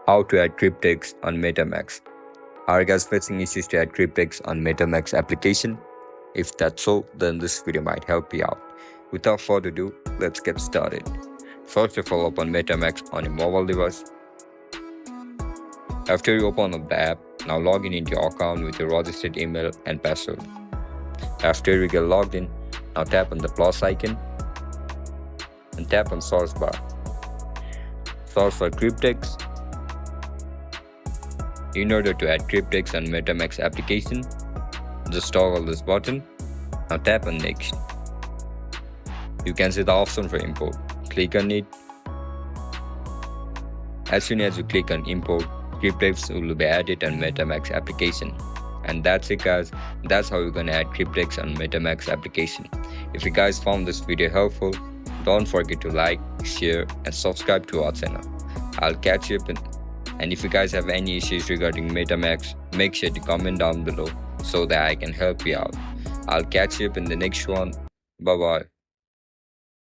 How to add Cryptex on MetaMask. Are you guys facing issues to add Cryptex on MetaMask application? If that's so, then this video might help you out. Without further ado, let's get started. First of all, open MetaMask on your mobile device. After you open up the app, now log in into your account with your registered email and password. After you get logged in, now tap on the plus icon and tap on source bar. Search for Cryptex. In order to add Cryptex on MetaMask application, just toggle this button. Now tap on next. You can see the option for import. Click on it. As soon as you click on import, Cryptex will be added on MetaMask application. And that's it guys, that's how you're gonna add Cryptex on MetaMask application. If you guys found this video helpful, don't forget to like, share and subscribe to our channel. I'll catch you up and if you guys have any issues regarding MetaMask, make sure to comment down below so that I can help you out. I'll catch you up in the next one. Bye bye.